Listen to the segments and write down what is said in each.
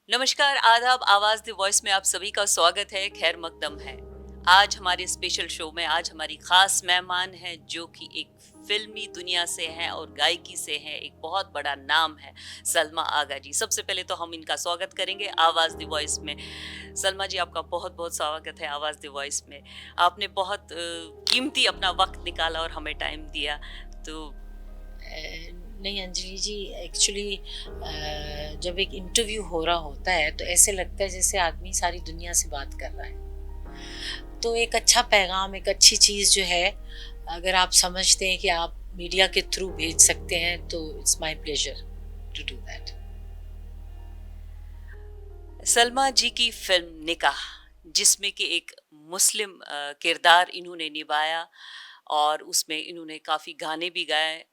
नमस्कार, आदाब, आवाज़ द वॉइस में आप सभी का स्वागत है, खैर मकदम है। आज हमारे स्पेशल शो में आज हमारी ख़ास मेहमान हैं जो कि एक फ़िल्मी दुनिया से हैं और गायकी से हैं, एक बहुत बड़ा नाम है, सलमा आगा जी। सबसे पहले तो हम इनका स्वागत करेंगे आवाज़ द वॉइस में। सलमा जी, आपका बहुत-बहुत स्वागत है आवाज़ द वॉइस में। आपने बहुत कीमती अपना वक़्त निकाला और हमें टाइम दिया, तो नहीं अंजलि जी, एक्चुअली जब एक इंटरव्यू हो रहा होता है तो ऐसे लगता है जैसे आदमी सारी दुनिया से बात कर रहा है। तो एक अच्छा पैगाम, एक अच्छी चीज़ जो है, अगर आप समझते हैं कि आप मीडिया के थ्रू भेज सकते हैं तो it's my pleasure to do that. Salma ji की फ़िल्म निकाह, जिसमें कि एक मुस्लिम किरदार इन्होंने निभाया और उसमें इन्होंने काफ़ी गाने भी गाए।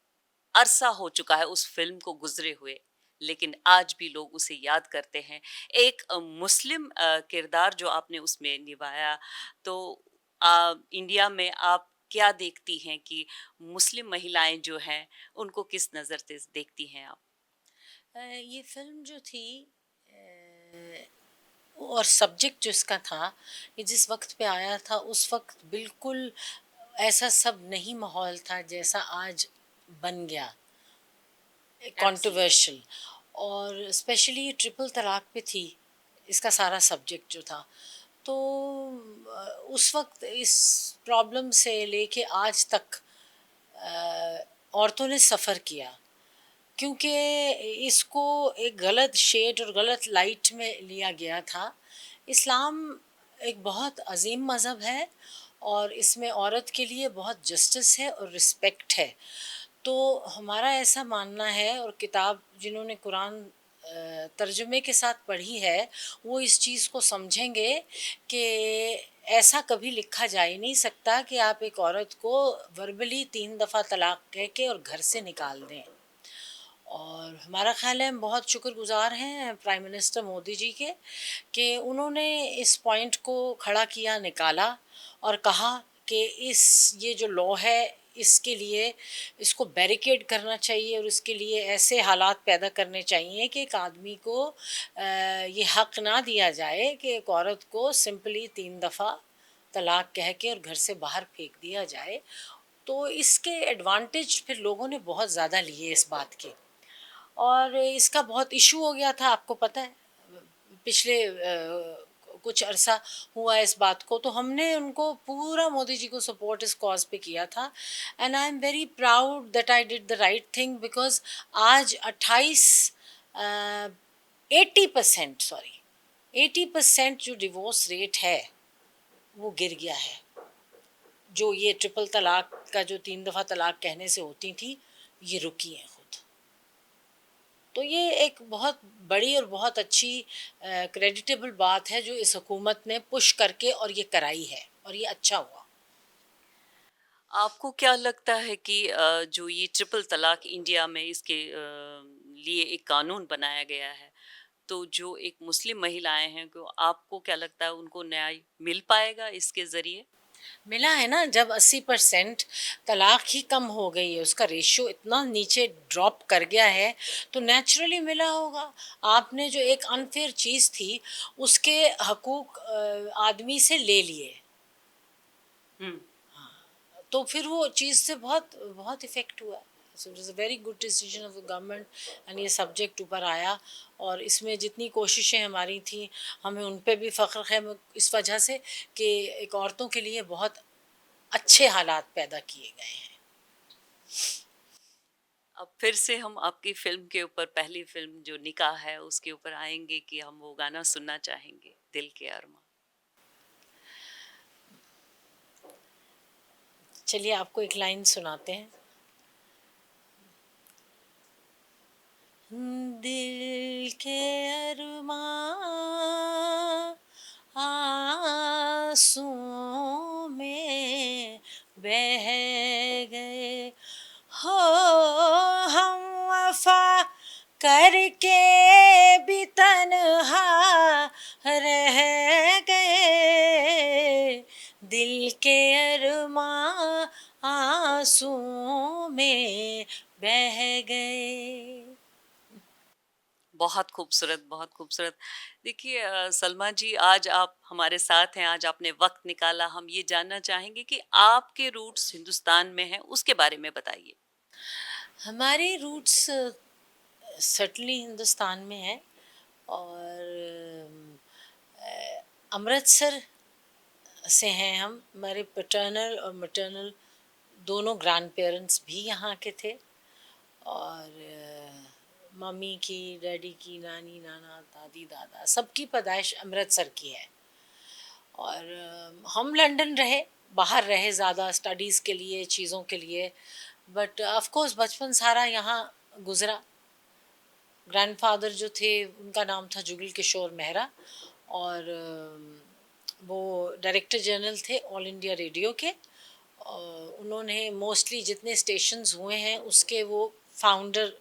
अरसा हो चुका है उस फ़िल्म को गुज़रे हुए, लेकिन आज भी लोग उसे याद करते हैं। एक मुस्लिम किरदार जो आपने उसमें निभाया, तो इंडिया में आप क्या देखती हैं कि मुस्लिम महिलाएँ जो हैं, उनको किस नज़र से देखती हैं आप? ये फिल्म जो थी, और सब्जेक्ट जो इसका था, ये जिस वक्त पे आया था उस वक्त बिल्कुल ऐसा सब नहीं माहौल था जैसा आज बन गया, एब्सोल्युटली। कंट्रोवर्शियल। और स्पेशली ट्रिपल तलाक पे थी इसका सारा सब्जेक्ट जो था। तो उस वक्त इस प्रॉब्लम से लेके आज तक औरतों ने सफ़र किया, क्योंकि इसको एक गलत शेड और गलत लाइट में लिया गया था। इस्लाम एक बहुत अजीम मज़हब है और इसमें औरत के लिए बहुत जस्टिस है और रिस्पेक्ट है। तो हमारा ऐसा मानना है, और किताब जिन्होंने कुरान तर्जुमे के साथ पढ़ी है वो इस चीज़ को समझेंगे कि ऐसा कभी लिखा जा ही नहीं सकता कि आप एक औरत को वर्बली 3 दफ़ा तलाक कह के और घर से निकाल दें। और हमारा ख़्याल है, हम बहुत शुक्रगुज़ार हैं प्राइम मिनिस्टर मोदी जी के कि उन्होंने इस पॉइंट को खड़ा किया, निकाला और कहा कि इस ये जो लॉ है इसके लिए इसको बैरिकेड करना चाहिए और इसके लिए ऐसे हालात पैदा करने चाहिए कि एक आदमी को ये हक़ ना दिया जाए कि एक औरत को सिंपली 3 दफ़ा तलाक कह के और घर से बाहर फेंक दिया जाए। तो इसके एडवांटेज फिर लोगों ने बहुत ज़्यादा लिए इस बात के, और इसका बहुत इशू हो गया था, आपको पता है। पिछले कुछ अरसा हुआ इस बात को, तो हमने उनको पूरा मोदी जी को सपोर्ट इस कॉज पे किया था। And I am very proud that I did the right thing, because आज 28 80% सॉरी 80% जो डिवोर्स रेट है वो गिर गया है। जो ये ट्रिपल तलाक का जो 3 दफ़ा तलाक कहने से होती थी, ये रुकी हैं खुद। तो ये एक बहुत बड़ी और बहुत अच्छी क्रेडिटेबल बात है जो इस हुकूमत ने पुश करके और ये कराई है, और ये अच्छा हुआ। आपको क्या लगता है कि जो ये ट्रिपल तलाक इंडिया में इसके लिए एक कानून बनाया गया है, तो जो एक मुस्लिम महिलाएं हैं, को आपको क्या लगता है उनको न्याय मिल पाएगा इसके ज़रिए? मिला है ना, जब 80% तलाक ही कम हो गई है, उसका रेशियो इतना नीचे ड्रॉप कर गया है, तो नेचुरली मिला होगा। आपने जो एक अनफेयर चीज़ थी उसके हकूक आदमी से ले लिए, हुँ। तो फिर वो चीज़ से बहुत बहुत इफ़ेक्ट हुआ। So it is a very good decision of the government, and ये सब्जेक्ट ऊपर आया, और इसमें जितनी कोशिशें हमारी थी, हमें उन पे भी फ़ख्र है, इस वजह से कि एक औरतों के लिए बहुत अच्छे हालात पैदा किए गए हैं। अब फिर से हम आपकी फ़िल्म के ऊपर, पहली फ़िल्म जो निकाह है उसके ऊपर आएँगे कि हम वो गाना सुनना चाहेंगे, दिल के अरमां। चलिए आपको एक लाइन सुनाते हैं। दिल के अरमां आँसुओं में बह गए हो, हम वफा करके भी तन्हा रह गए, दिल के अरमां आँसुओं में बह गए। बहुत खूबसूरत, बहुत खूबसूरत। देखिए सलमा जी, आज आप हमारे साथ हैं, आज आपने वक़्त निकाला। हम ये जानना चाहेंगे कि आपके रूट्स हिंदुस्तान में हैं, उसके बारे में बताइए? हमारे रूट्स सर्टनली हिंदुस्तान में है और अमृतसर से हैं हम। हमारे पैटर्नल और मैटर्नल दोनों ग्रैंड पेरेंट्स भी यहाँ के थे और मम्मी की, डैडी की, नानी, नाना, दादी, दादा सबकी पैदाइश अमृतसर की है। और हम लंदन रहे, बाहर रहे ज़्यादा स्टडीज़ के लिए, चीज़ों के लिए, बट ऑफ कोर्स बचपन सारा यहाँ गुज़रा। ग्रैंडफादर जो थे उनका नाम था जुगल किशोर मेहरा और वो डायरेक्टर जनरल थे ऑल इंडिया रेडियो के। और उन्होंने मोस्टली जितने स्टेशंस हुए हैं उसके वो फाउंडर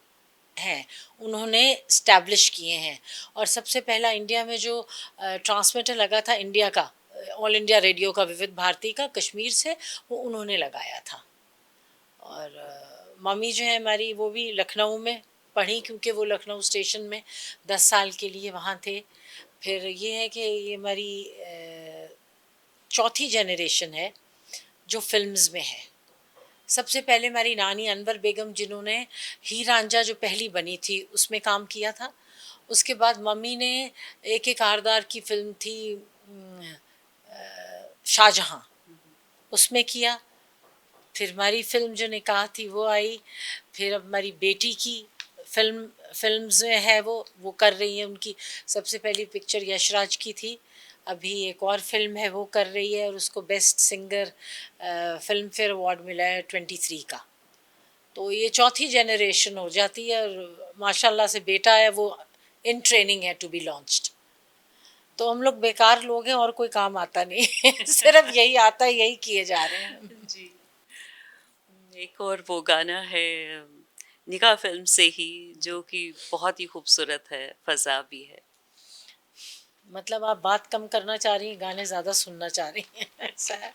हैं, उन्होंने स्टैब्लिश किए हैं। और सबसे पहला इंडिया में जो ट्रांसमीटर लगा था इंडिया का, ऑल इंडिया रेडियो का, विविध भारती का, कश्मीर से, वो उन्होंने लगाया था। और मम्मी जो है हमारी वो भी लखनऊ में पढ़ी क्योंकि वो लखनऊ स्टेशन में 10 साल के लिए वहाँ थे। फिर ये है कि ये हमारी चौथी जनरेशन है जो फिल्म्स में है। सबसे पहले हमारी नानी अनवर बेगम जिन्होंने हीर रांझा जो पहली बनी थी उसमें काम किया था। उसके बाद मम्मी ने एक एक आरदार की फिल्म थी शाहजहां, उसमें किया। फिर हमारी फिल्म जो निकाह थी वो आई। फिर अब हमारी बेटी की फिल्म्स में है, वो कर रही है। उनकी सबसे पहली पिक्चर यशराज की थी, अभी एक और फिल्म है वो कर रही है और उसको best singer film fair award मिला है 23 का। तो ये चौथी जनरेशन हो जाती है और माशाल्लाह से बेटा है वो इन ट्रेनिंग है टू बी लॉन्च्ड। तो हम लोग बेकार लोग हैं और कोई काम आता नहीं है सिर्फ यही आता है, यही किए जा रहे हैं। जी। एक और वो गाना है निगाह फ़िल्म से ही, जो कि बहुत ही खूबसूरत है, फ़ज़ा भी है। मतलब आप बात कम करना चाह रही हैं, गाने ज़्यादा सुनना चाह रही हैं ऐसा है।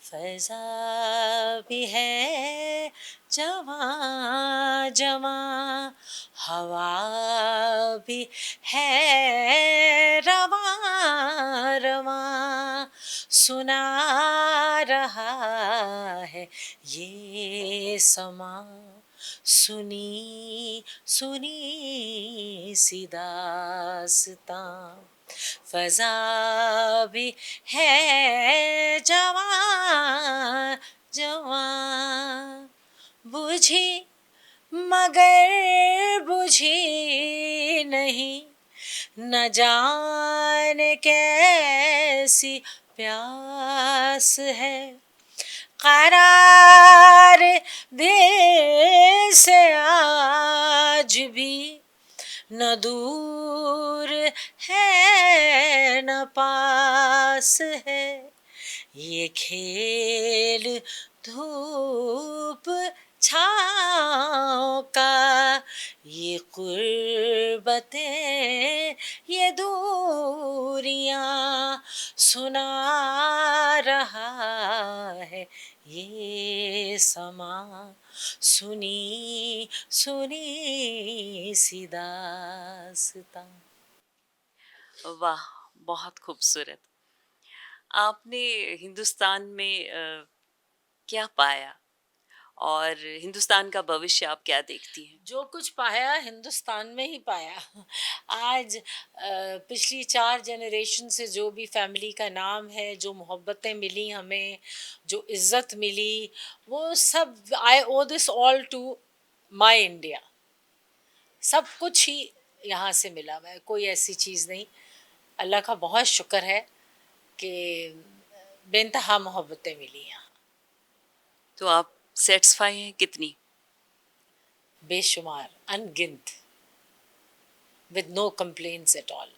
फैज़ा भी है जवां जवां, हवा भी है रवां रवां, सुना रहा है ये समा, सुनी सुनी सी दास्तां। फजा भी है जवां जवां, बुझी मगर बुझी नहीं, न जाने कैसी प्यास है। करार दिल से आज भी न दूर है न पास है, ये खेल धूप छाँव का, ये कुर्बतें ये दूरियां, सुना रहा है ये समा, सुनी सुनी सी दास्तां। वाह! बहुत खूबसूरत। आपने हिंदुस्तान में क्या पाया और हिंदुस्तान का भविष्य आप क्या देखती हैं? जो कुछ पाया हिंदुस्तान में ही पाया। आज पिछली 4 जनरेशन से जो भी फैमिली का नाम है, जो मोहब्बतें मिली हमें, जो इज़्ज़त मिली, वो सब I owe this all to my India. सब कुछ ही यहाँ से मिला हुआ है, कोई ऐसी चीज़ नहीं। अल्लाह का बहुत शुक्र है कि बेइंतहा मोहब्बतें मिली यहाँ, तो आप सैटिस्फाई हैं कितनी? बेशुमार, अनगिनत, with no complaints at all.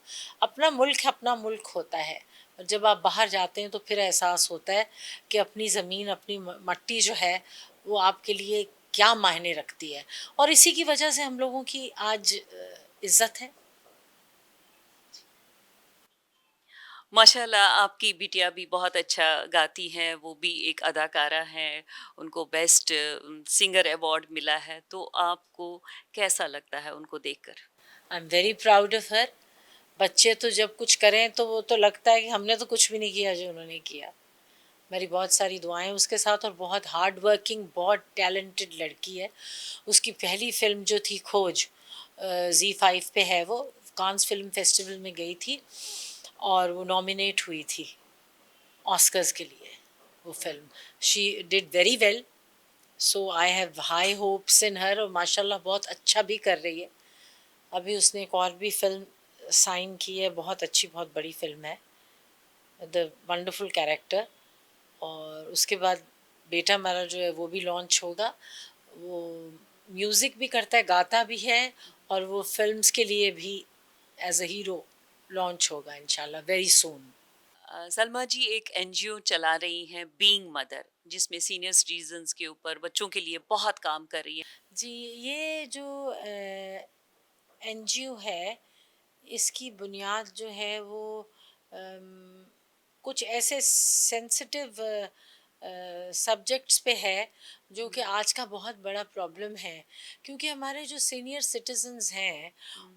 अपना मुल्क अपना मुल्क होता है और जब आप बाहर जाते हैं तो फिर एहसास होता है कि अपनी ज़मीन, अपनी मट्टी जो है वो आपके लिए क्या मायने रखती है। और इसी की वजह से हम लोगों की आज इज़्ज़त है। माशाल्लाह आपकी बिटिया भी बहुत अच्छा गाती हैं, वो भी एक अदाकारा हैं, उनको बेस्ट सिंगर अवार्ड मिला है, तो आपको कैसा लगता है उनको देखकर? I am very proud of her. बच्चे तो जब कुछ करें तो वो तो लगता है कि हमने तो कुछ भी नहीं किया जो उन्होंने किया। मेरी बहुत सारी दुआएं उसके साथ, और बहुत हार्ड वर्किंग, बहुत टैलेंटेड लड़की है। उसकी पहली फिल्म जो थी खोज, Z5 पे है, वो कांस फिल्म फेस्टिवल में गई थी और वो नॉमिनेट हुई थी ऑस्कर्स के लिए। वो film, she did very well. So I have high hopes in her, और माशाल्लाह बहुत अच्छा भी कर रही है। अभी उसने एक और भी फिल्म साइन की है, बहुत अच्छी, बहुत बड़ी फिल्म है, द वंडरफुल कैरेक्टर। और उसके बाद बेटा मेरा जो है वो भी लॉन्च होगा। वो म्यूज़िक भी करता है, गाता भी है, और वो फिल्म्स के लिए भी एज अ हीरो लॉन्च होगा इंशाल्लाह वेरी सून। सलमा जी एक एनजीओ चला रही हैं बीइंग मदर, जिसमें सीनियर सिटीजन्स के ऊपर बच्चों के लिए बहुत काम कर रही हैं। जी, ये जो एनजीओ है, इसकी बुनियाद जो है वो अम, कुछ ऐसे सेंसिटिव सब्जेक्ट्स पे है जो कि आज का बहुत बड़ा प्रॉब्लम है। क्योंकि हमारे जो सीनियर सिटीजन्स हैं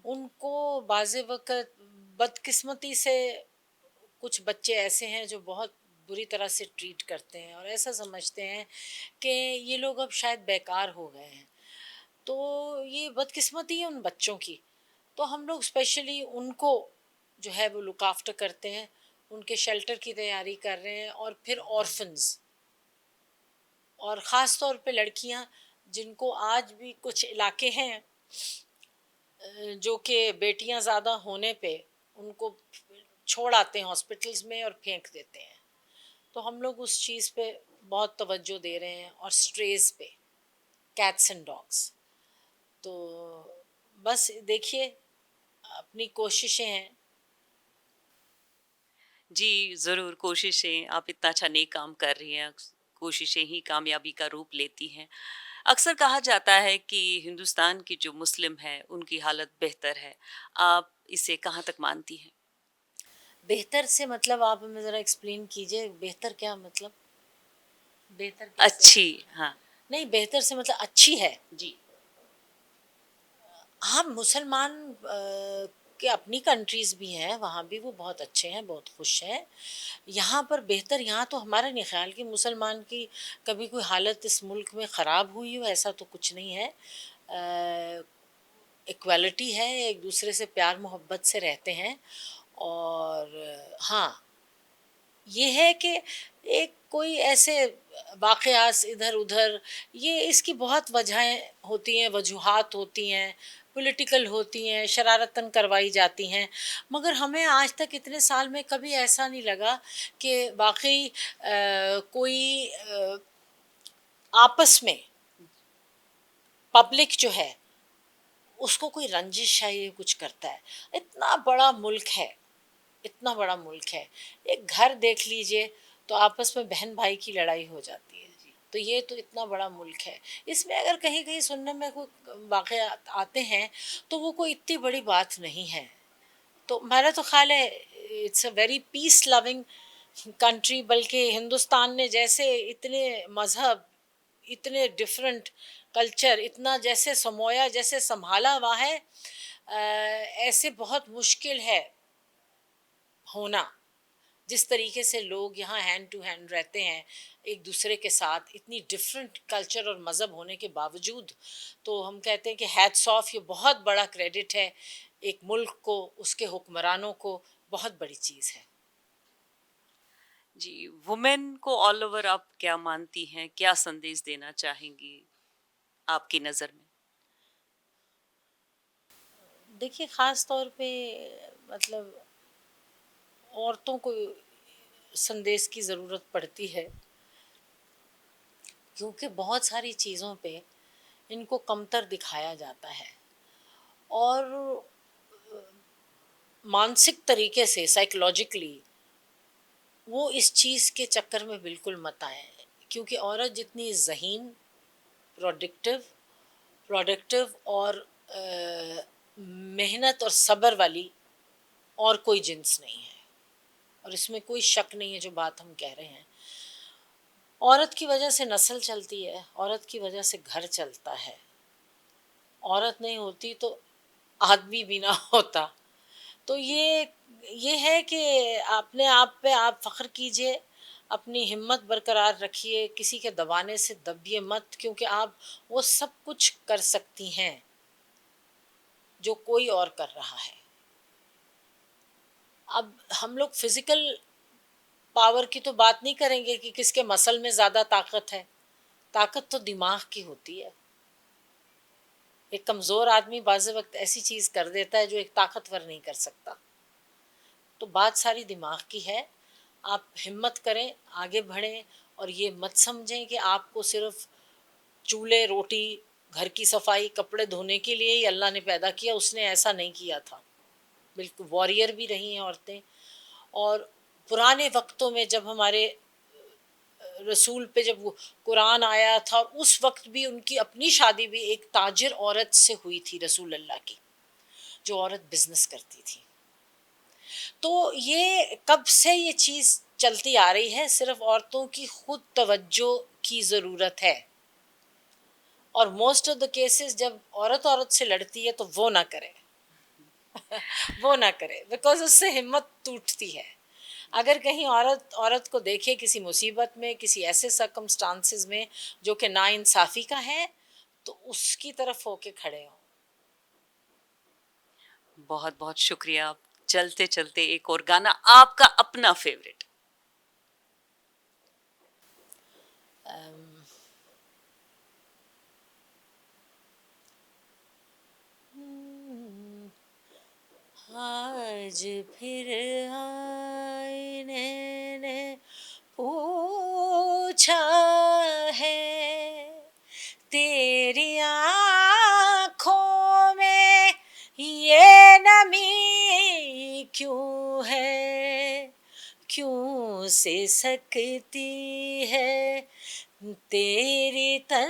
उनको बाज़ वक़्त बदकिस्मती से कुछ बच्चे ऐसे हैं जो बहुत बुरी तरह से ट्रीट करते हैं और ऐसा समझते हैं कि ये लोग अब शायद बेकार हो गए हैं। तो ये बदकिस्मती है उन बच्चों की। तो हम लोग स्पेशली उनको जो है वो लुक आफ्टर करते हैं, उनके शेल्टर की तैयारी कर रहे हैं, और फिर ऑर्फन्स, और ख़ास तौर पे लड़कियां जिनको आज भी कुछ इलाके हैं जो कि बेटियां ज़्यादा होने पे उनको छोड़ आते हैं हॉस्पिटल्स में और फेंक देते हैं। तो हम लोग उस चीज़ पे बहुत तवज्जो दे रहे हैं, और स्ट्रेस पे, कैट्स एंड डॉग्स। तो बस देखिए, अपनी कोशिशें हैं। जी, ज़रूर कोशिशें, आप इतना अच्छा नेक काम कर रही हैं, कोशिशें ही कामयाबी का रूप लेती हैं। अक्सर कहा जाता है कि हिंदुस्तान की जो मुस्लिम हैं, उनकी हालत बेहतर है। आप इसे कहाँ तक मानती हैं? बेहतर से मतलब आप हमें ज़रा एक्सप्लेन कीजिए, बेहतर क्या मतलब? बेहतर कैसे? अच्छी, हाँ, नहीं, बेहतर से मतलब अच्छी है। जी। हाँ, मुसलमान के अपनी कंट्रीज़ भी हैं, वहाँ भी वो बहुत अच्छे हैं, बहुत खुश हैं। यहाँ पर बेहतर, यहाँ तो हमारा नहीं ख़्याल कि मुसलमान की कभी कोई हालत इस मुल्क में ख़राब हुई हो, ऐसा तो कुछ नहीं है। इक्वालिटी है, एक दूसरे से प्यार मोहब्बत से रहते हैं। और हाँ, ये है कि एक कोई ऐसे वाक़यात इधर-उधर, ये इसकी बहुत वजहें होती हैं, वजूहात होती हैं, पॉलिटिकल होती हैं, शरारतन करवाई जाती हैं। मगर हमें आज तक इतने साल में कभी ऐसा नहीं लगा कि वाक़ई कोई आपस में पब्लिक जो है उसको कोई रंजिश है, ये कुछ करता है। इतना बड़ा मुल्क है, इतना बड़ा मुल्क है। एक घर देख लीजिए तो आपस में बहन भाई की लड़ाई हो जाती है। तो ये तो इतना बड़ा मुल्क है। इसमें अगर कहीं कहीं सुनने में कोई वाक़यात आते हैं तो वो कोई इतनी बड़ी बात नहीं है। तो मेरा तो ख़्याल है it's a very peace loving country. बल्कि हिंदुस्तान ने जैसे इतने मज़हब, इतने डिफरेंट कल्चर, इतना जैसे समोया, जैसे संभाला हुआ है, ऐसे बहुत मुश्किल है होना। जिस तरीके से लोग यहाँ हैंड टू हैंड रहते हैं एक दूसरे के साथ, इतनी डिफरेंट कल्चर और मज़हब होने के बावजूद, तो हम कहते हैं कि हैट्स ऑफ, ये बहुत बड़ा क्रेडिट है एक मुल्क को, उसके हुक्मरानों को, बहुत बड़ी चीज़ है। जी, वुमेन को ऑल ओवर आप क्या मानती हैं? क्या संदेश देना चाहेंगी आपकी नज़र में? देखिए, ख़ास तौर पे मतलब औरतों को संदेश की ज़रूरत पड़ती है, क्योंकि बहुत सारी चीज़ों पे इनको कमतर दिखाया जाता है। और मानसिक तरीके से, साइकोलॉजिकली, वो इस चीज़ के चक्कर में बिल्कुल मत आए। क्योंकि औरत जितनी ज़हीन, प्रोडक्टिव प्रोडक्टिव और मेहनत और सब्र वाली और कोई जिन्स नहीं है। और इसमें कोई शक नहीं है जो बात हम कह रहे हैं। औरत की वजह से नस्ल चलती है, औरत की वजह से घर चलता है। औरत नहीं होती तो आदमी भी ना होता। तो ये है कि अपने आप पे आप फ़ख्र कीजिए, अपनी हिम्मत बरकरार रखिए, किसी के दबाने से दबिए मत, क्योंकि आप वो सब कुछ कर सकती हैं जो कोई और कर रहा है। अब हम लोग फिज़िकल पावर की तो बात नहीं करेंगे कि किसके मसल में ज़्यादा ताकत है। ताकत तो दिमाग की होती है। एक कमज़ोर आदमी बाज़ वक़्त ऐसी चीज़ कर देता है जो एक ताकतवर नहीं कर सकता। तो बात सारी दिमाग की है। आप हिम्मत करें, आगे बढ़ें और ये मत समझें कि आपको सिर्फ़ चूल्हे, रोटी, घर की सफाई, कपड़े धोने के लिए ही अल्लाह ने पैदा किया, उसने ऐसा नहीं किया था। बिल्कुल वॉरियर भी रही हैं औरतें। और पुराने वक्तों में जब हमारे रसूल पे जब वो कुरान आया था, और उस वक्त भी उनकी अपनी शादी भी एक ताजिर औरत से हुई थी रसूल अल्लाह की, जो औरत बिजनेस करती थी। तो ये कब से ये चीज़ चलती आ रही है, सिर्फ औरतों की खुद तवज्जो की ज़रूरत है। और मोस्ट ऑफ द केसेस जब औरत औरत से लड़ती है तो वो ना करे वो ना करे, बिकॉज उससे हिम्मत टूटती है। अगर कहीं औरत औरत को देखे किसी मुसीबत में, किसी ऐसे सर्कमस्टांसिस में जो कि नाइंसाफ़ी का है, तो उसकी तरफ होके खड़े हों। बहुत बहुत शुक्रिया। चलते चलते एक और गाना आपका अपना फेवरेट। अम, आज फिर आईने ने पूछा है, तेरी आँखों में ये नमी क्यों है, क्यों से सकती है तेरी तन्हाई,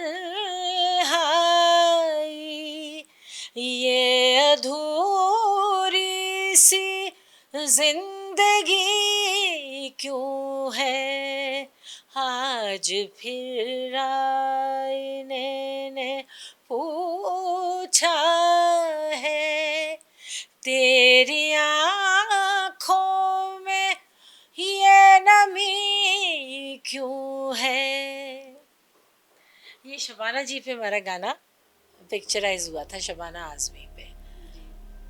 ये अधूरी सी जिंदगी क्यों है। आज फिर आईने ने पूछा है, तेरी आँखों में ये नमी क्यों है। ये शबाना जी पे हमारा गाना पिक्चराइज हुआ था, शबाना आज़मी पे।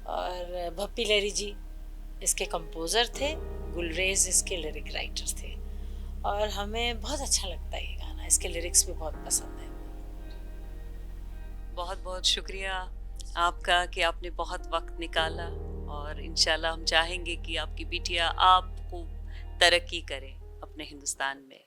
और भप्पी लहरी जी इसके कंपोज़र थे, गुलरेज इसके लिरिक राइटर थे। और हमें बहुत अच्छा लगता है ये गाना, इसके लिरिक्स भी बहुत पसंद है। बहुत बहुत शुक्रिया आपका कि आपने बहुत वक्त निकाला, और इंशाल्लाह हम चाहेंगे कि आपकी बिटिया आपको तरक्की करे अपने हिंदुस्तान में।